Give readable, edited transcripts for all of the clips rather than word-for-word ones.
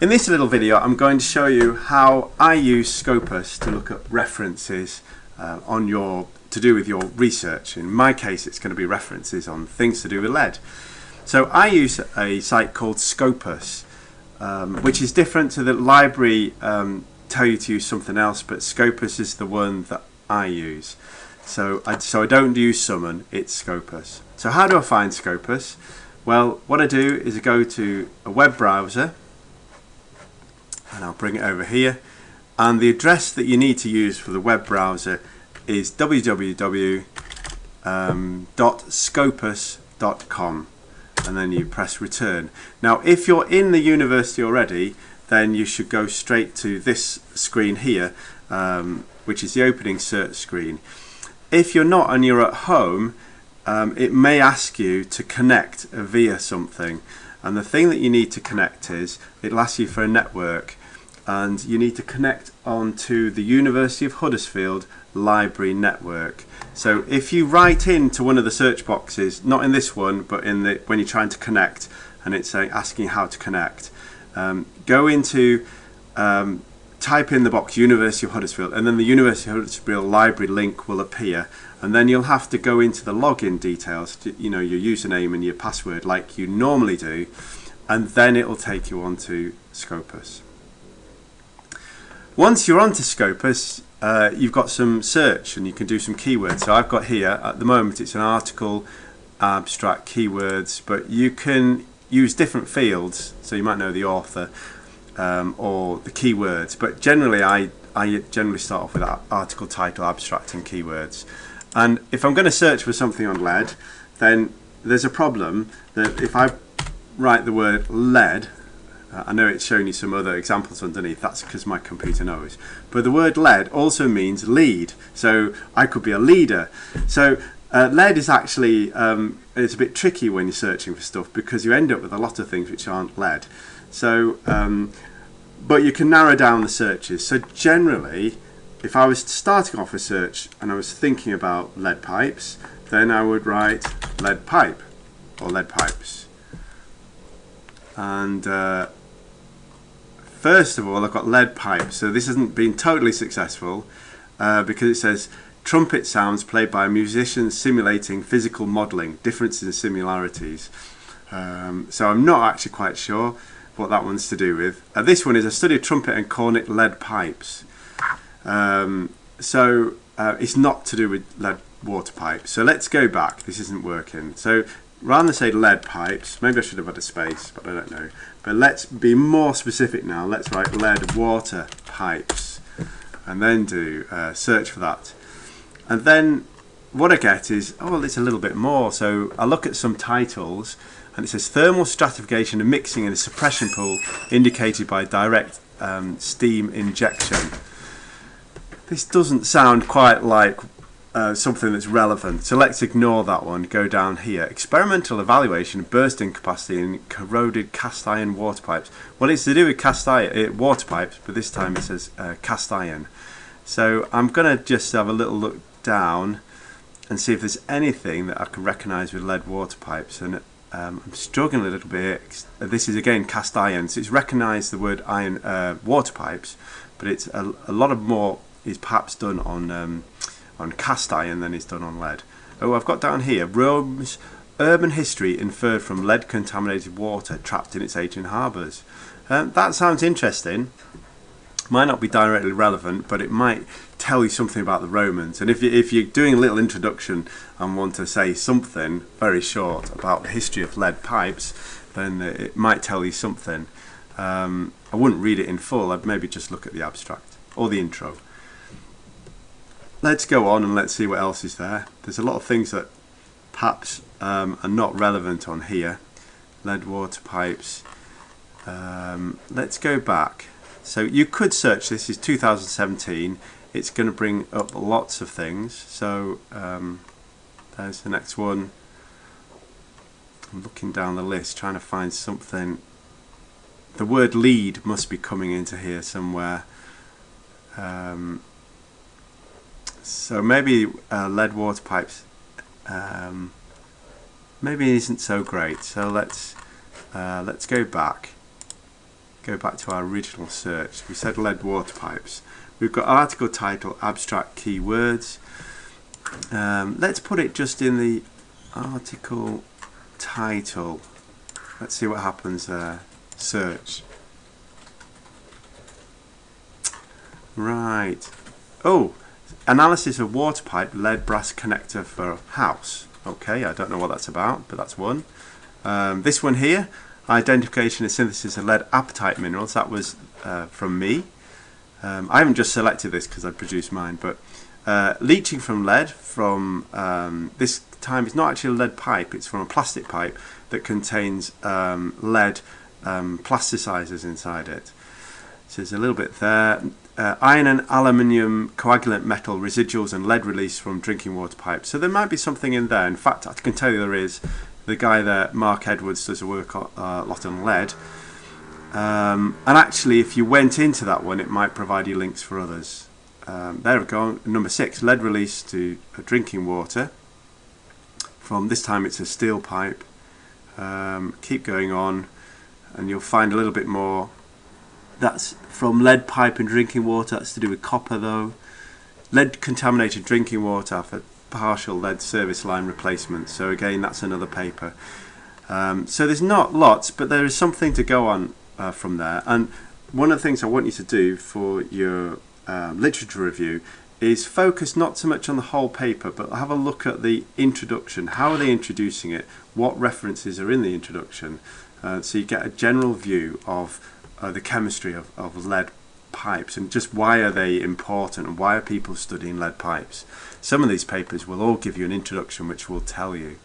In this little video I'm going to show you how I use Scopus to look at references to do with your research. In my case it's going to be references on things to do with lead. So I use a site called Scopus, which is different to the library tell you to use something else, but Scopus is the one that I use. So I don't use Summon, it's Scopus. So how do I find Scopus? Well, what I do is I go to a web browser and I'll bring it over here, and the address that you need to use for the web browser is www.scopus.com, and then you press return. Now if you're in the university already, then you should go straight to this screen here, which is the opening search screen. If you're not and you're at home, it may ask you to connect via something, and the thing that you need to connect is, it'll ask you for a network, and you need to connect onto the University of Huddersfield library network. So if you write into one of the search boxes, not in this one, but in the when you're trying to connect and it's asking how to connect, go into type in the box University of Huddersfield, and then the University of Huddersfield library link will appear, and then you'll have to go into the login details, your username and your password like you normally do, and then it will take you onto Scopus. Once you're onto Scopus, you've got some search and you can do some keywords. So I've got here, at the moment it's an article, abstract, keywords, but you can use different fields, so you might know the author or the keywords, but generally I generally start off with article title, abstract and keywords. And if I'm going to search for something on lead, then there's a problem that if I write the word lead, I know it's showing you some other examples underneath, that's because my computer knows, but the word lead also means lead, so I could be a leader. So lead is actually it's a bit tricky when you're searching for stuff, because you end up with a lot of things which aren't lead. So but you can narrow down the searches. So generally, if I was starting off a search and I was thinking about lead pipes, then I would write lead pipe or lead pipes. And first of all, I've got lead pipe, so this hasn't been totally successful because it says trumpet sounds played by musicians simulating physical modelling, differences and similarities. So I'm not actually quite sure what that one's to do with. This one is a study of trumpet and cornet lead pipes. So it's not to do with lead water pipes. So let's go back, this isn't working. So rather than say lead pipes, maybe I should have had a space, but I don't know. But let's be more specific now. Let's write lead water pipes and then do search for that. And then what I get is, oh, it's a little bit more. So I look at some titles and it says thermal stratification and mixing in a suppression pool indicated by direct steam injection. This doesn't sound quite like something that's relevant, so let's ignore that one. Go down here, experimental evaluation of bursting capacity in corroded cast iron water pipes. Well, it's to do with cast iron water pipes, but this time it says cast iron. So I'm going to just have a little look down and see if there's anything that I can recognise with lead water pipes, and I'm struggling a little bit. This is again cast iron, so it's recognised the word iron water pipes, but it's a lot of more is perhaps done on cast iron than is done on lead. Oh, I've got down here, Rome's urban history inferred from lead contaminated water trapped in its ancient harbours. That sounds interesting. Might not be directly relevant, but it might tell you something about the Romans. And if you're doing a little introduction and want to say something very short about the history of lead pipes, then it might tell you something. I wouldn't read it in full, I'd maybe just look at the abstract or the intro. Let's go on and let's see what else is there. There's a lot of things that perhaps are not relevant on here. Lead water pipes. Let's go back. So you could search, this is 2017. It's going to bring up lots of things. So there's the next one. I'm looking down the list trying to find something. The word lead must be coming into here somewhere. So maybe lead water pipes maybe isn't so great. So let's go back go back to our original search. We said lead water pipes. We've got article title, abstract keywords. Let's put it just in the article title. Let's see what happens there. Search. Right. Oh, analysis of water pipe lead brass connector for house. Okay, I don't know what that's about, but that's one. This one here, identification and synthesis of lead apatite minerals. That was from me. I haven't just selected this because I produced mine, but leaching from lead from this time it's not actually a lead pipe, it's from a plastic pipe that contains lead plasticizers inside it. So there's a little bit there. Iron and aluminium coagulant metal residuals and lead release from drinking water pipes. So there might be something in there. In fact, I can tell you there is. The guy there, Mark Edwards, does a lot on lead. And actually, if you went into that one, it might provide you links for others. There we go. Number 6, lead release to drinking water. From this time, it's a steel pipe. Keep going on, and you'll find a little bit more. That's from lead pipe and drinking water. That's to do with copper, though. Lead contaminated drinking water for partial lead service line replacement. So again, that's another paper. So there's not lots, but there is something to go on from there. And one of the things I want you to do for your literature review is focus not so much on the whole paper, but have a look at the introduction. How are they introducing it? What references are in the introduction? So you get a general view of the chemistry of lead pipes and just why are they important and why are people studying lead pipes. Some of these papers will all give you an introduction which will tell you.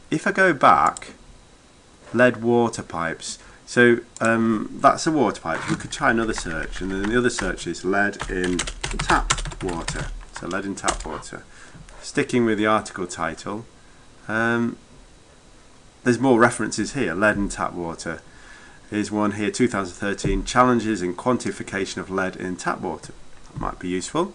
If I go back, lead water pipes, so that's a water pipe. We could try another search, and then the other search is lead in tap water. So lead in tap water. Sticking with the article title, there's more references here. Lead in tap water. Here's one here, 2013, challenges in quantification of lead in tap water. That might be useful.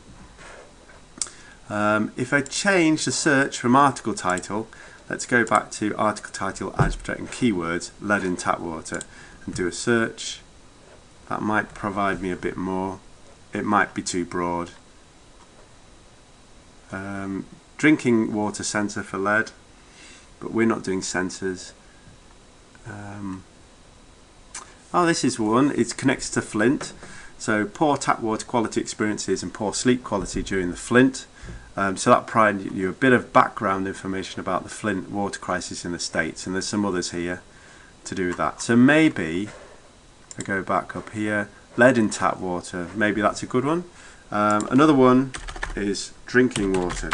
If I change the search from article title, let's go back to article title, abstract and keywords, lead in tap water, and do a search. That might provide me a bit more. It might be too broad. Drinking water sensor for lead, but we're not doing sensors. Oh, this is one. It connects to Flint. So poor tap water quality experiences and poor sleep quality during the Flint. So that provides you a bit of background information about the Flint water crisis in the States, and there's some others here to do with that. So maybe I go back up here, lead in tap water. Maybe that's a good one. Another one is drinking water.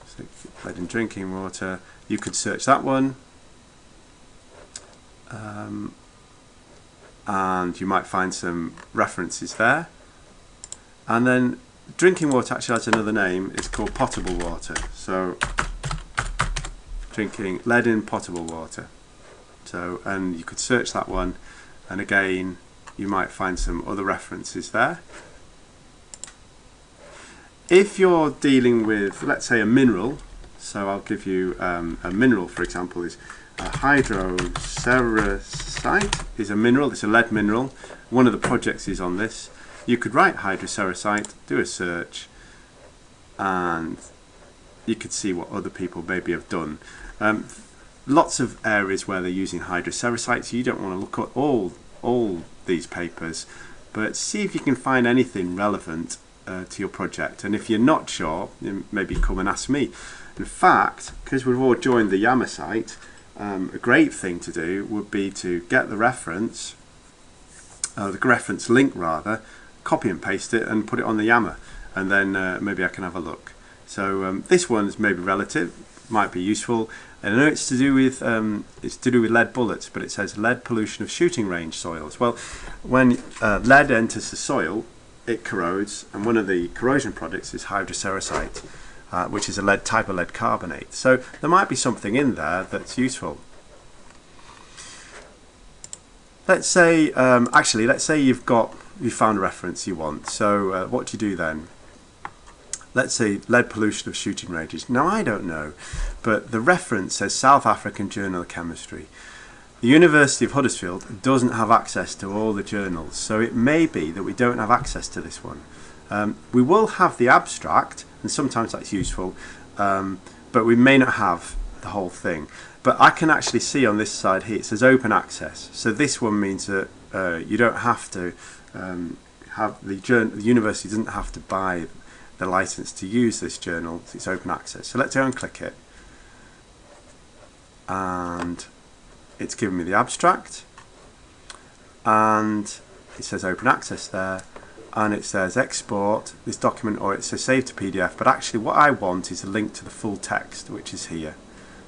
So lead in drinking water. You could search that one. And you might find some references there. And then drinking water actually has another name. It's called potable water. So drinking lead in potable water. So, and you could search that one, and again you might find some other references there. If you're dealing with, let's say, a mineral, so I'll give you a mineral, for example, is hydroceratite is a mineral. It's a lead mineral. One of the projects is on this. You could write hydroceratite, do a search, and you could see what other people maybe have done. Lots of areas where they're using hydroceratite, so you don't want to look at all these papers, but see if you can find anything relevant to your project. And if you're not sure, maybe come and ask me. In fact, because we've all joined the Yammer site, a great thing to do would be to get the reference link rather, copy and paste it and put it on the Yammer, and then maybe I can have a look. So this one's maybe relative, might be useful. And I know it's to do with lead bullets, but it says lead pollution of shooting range soils. Well, when lead enters the soil, it corrodes, and one of the corrosion products is hydroceratite, which is a type of lead carbonate. So there might be something in there that's useful. Let's say, let's say you found a reference you want. So what do you do then? Let's say lead pollution of shooting ranges. Now I don't know, but the reference says South African Journal of Chemistry. the University of Huddersfield doesn't have access to all the journals, so it may be that we don't have access to this one. We will have the abstract, and sometimes that's useful, but we may not have the whole thing. But I can actually see on this side here, it says open access. So this one means that you don't have to have the university doesn't have to buy the license to use this journal. It's open access. So let's go and click it. And it's given me the abstract. And it says open access there. And it says export this document, or it says save to PDF. But actually what I want is a link to the full text, which is here.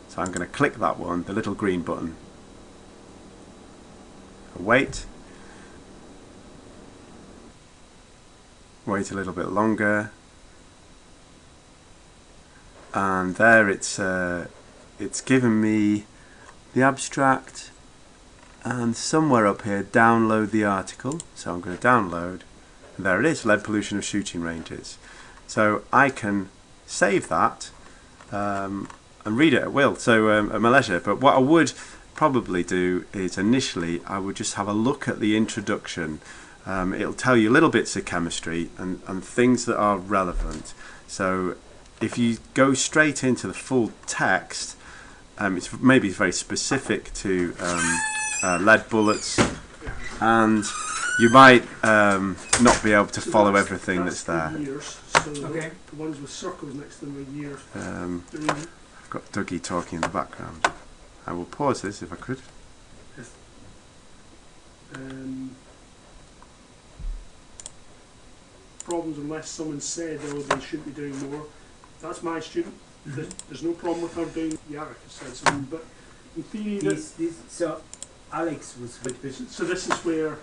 So I'm going to click that one, the little green button. Wait a little bit longer, and there it's given me the abstract, and somewhere up here download the article. So I'm going to download, and there it is, lead pollution of shooting ranges. So I can save that and read it at will, so at my leisure. But what I would probably do is initially I would just have a look at the introduction. It'll tell you little bits of chemistry and things that are relevant. So if you go straight into the full text, it's maybe very specific to lead bullets, and you might not be able to follow everything that's there. Years, so the ones with circles next to them are years. I've got Dougie talking in the background. I will pause this if I could. Problems unless someone said, oh, they should be doing more. That's my student. There's no problem with her doing. Yarrick has said something, but in theory, so Alex was. so this is where.